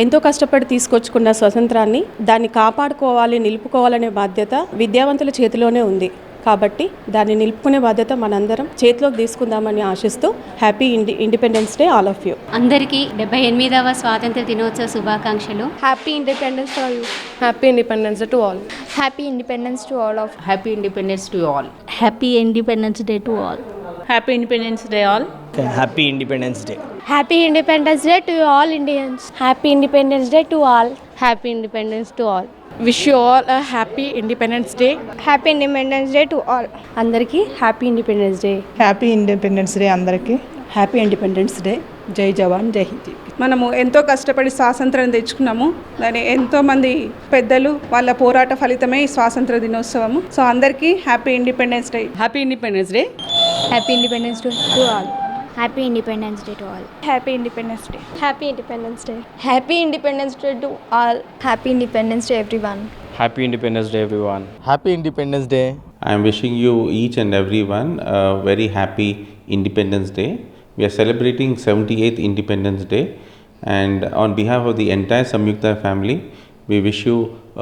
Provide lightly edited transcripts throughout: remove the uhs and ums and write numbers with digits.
ఎంతో కష్టపడి తీసుకొచ్చుకున్న స్వతంత్రాన్ని దాన్ని కాపాడుకోవాలి, నిలుపుకోవాలనే బాధ్యత విద్యావంతుల చేతిలోనే ఉంది. కాబట్టి దాన్ని నిలుపుకునే బాధ్యత మనందరం చేతిలోకి తీసుకుందామని ఆశిస్తూ happy independence day all of you. అందరికీ 78వ స్వాతంత్ర దినోత్సవ శుభాకాంక్షలు. Happy independence to you. Happy independence day to all. Happy independence to all of. Happy independence to all. Happy independence day to all. Happy independence day all. Happy independence day. Happy independence day to all Indians. Happy independence day to all. Happy independence to all. Wish you all a happy independence day. Happy independence day to all. అందరికీ happy independence day. Happy independence day అందరికీ. Happy independence day. జై జవాన్ జై హింద్. మనము ఎంతో కష్టపడి స్వాతంత్రం తెచ్చుకున్నాము. దాని ఎంతోమంది పెద్దలు వాళ్ళ పోరాట ఫలితమే ఈ స్వాతంత్ర దినోత్సవము. సో అందరికీ happy independence day. Happy independence day. Happy independence day to all. Happy independence day to all. Happy independence day. Happy independence day. Happy independence day to all. Happy independence day everyone. Happy independence day everyone. Happy independence day. I am wishing you each and everyone a very happy Independence Day. We are celebrating 78th Independence Day, and on behalf of the entire Samyukta family, we wish you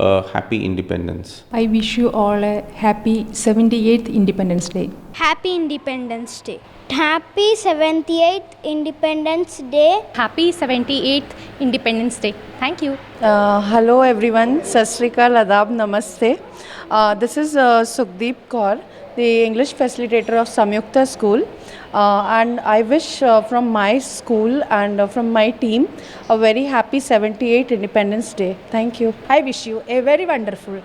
a happy independence. I wish you all a happy 78th Independence Day. Happy independence day. Happy 78th independence day. Happy 78th independence day. Thank you. Hello everyone. Sat Sri Akal, Adab, Namaste. This is Sukhdeep Kaur, the English facilitator of Samyukta School, and I wish from my school and from my team a very happy 78th Independence Day. Thank you. I wish you a very wonderful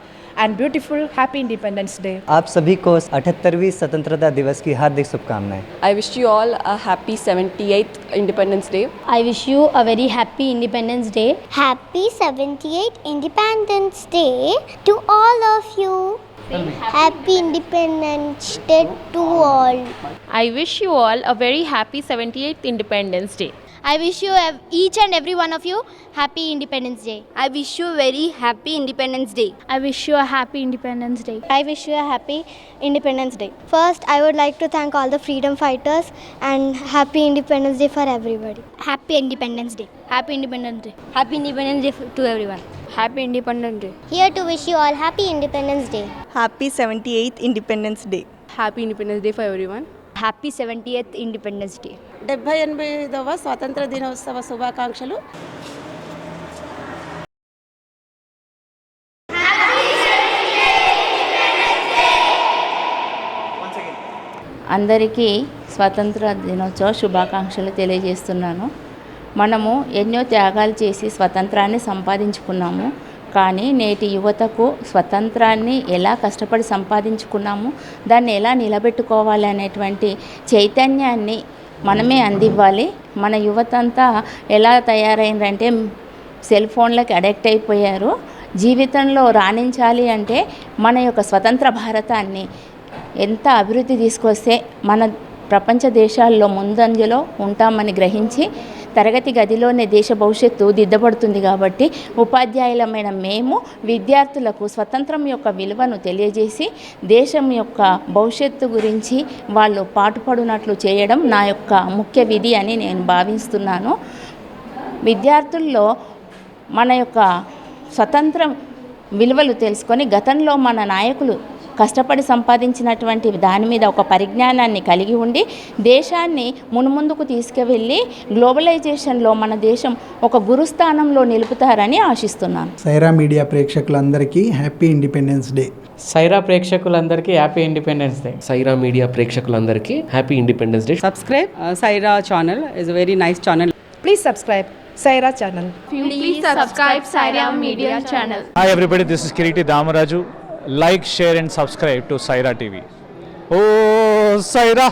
and beautiful happy Independence Day. आप सभी को 78वीं स्वतंत्रता दिवस की हार्दिक शुभकामनाएं. I wish you all a happy 78th Independence Day. I wish you a very happy Independence Day. Happy 78th Independence Day to all of you. Happy Independence Day to all. I wish you all a very happy 78th Independence Day. I wish you each and every one of you happy Independence Day. I wish you very happy Independence Day. I wish you a happy Independence Day. I wish you a happy Independence Day. First, I would like to thank all the freedom fighters and happy Independence Day for everybody. Happy Independence Day. Happy Independence Day. Happy Independence Day to everyone. Happy Independence Day. Here to wish you all happy Independence Day. Happy 78th Independence Day. Happy Independence Day for everyone. Happy 70th Independence Day. 78వ స్వాతంత్ర దినోత్సవ శుభాకాంక్షలు. అందరికీ స్వాతంత్ర దినోత్సవ శుభాకాంక్షలు తెలియజేస్తున్నాను. మనము ఎన్నో త్యాగాలు చేసి స్వతంత్రాన్ని సంపాదించుకున్నాము. కానీ నేటి యువతకు స్వతంత్రాన్ని ఎలా కష్టపడి సంపాదించుకున్నాము, దాన్ని ఎలా నిలబెట్టుకోవాలి అనేటువంటి చైతన్యాన్ని మనమే అందివ్వాలి. మన యువత అంతా ఎలా తయారైందంటే సెల్ ఫోన్లకి అడిక్ట్ అయిపోయారు. జీవితంలో రాణించాలి అంటే మన యొక్క స్వతంత్ర భారతాన్ని ఎంత అభివృద్ధి తీసుకొస్తే మన ప్రపంచ దేశాల్లో ముందంజలో ఉంటామని గ్రహించి తరగతి గదిలోనే దేశ భవిష్యత్తు దిద్దబడుతుంది. కాబట్టి ఉపాధ్యాయులమైన మేము విద్యార్థులకు స్వతంత్రం యొక్క విలువను తెలియజేసి దేశం యొక్క భవిష్యత్తు గురించి వాళ్ళు పాటుపడినట్లు చేయడం నా యొక్క ముఖ్య విధి అని నేను భావిస్తున్నాను. విద్యార్థుల్లో మన యొక్క స్వతంత్రం విలువలు తెలుసుకొని గతంలో మన నాయకులు కష్టపడి సంపాదించినటువంటి దాని మీద ఒక పరిజ్ఞానాన్ని కలిగి ఉండి దేశాన్ని మున్ముందుకు తీసుకువెళ్ళి గ్లోబలైజేషన్లో మన దేశం ఒక గురుస్థానంలో నిలుపుతారని ఆశిస్తున్నాను. సైరా మీడియా ప్రేక్షకులందరికీ హ్యాపీ ఇండిపెండెన్స్ డే. సైరా ప్రేక్షకులందరికీ happy independence day. Saira media ప్రేక్షకులందరికీ happy independence day. Subscribe Saira channel is a very nice channel. Please subscribe Saira channel. Please subscribe Saira Media channel. Hi everybody, this is Kiriti Damaraju. Like, share and subscribe to Saira TV. Oh, Saira!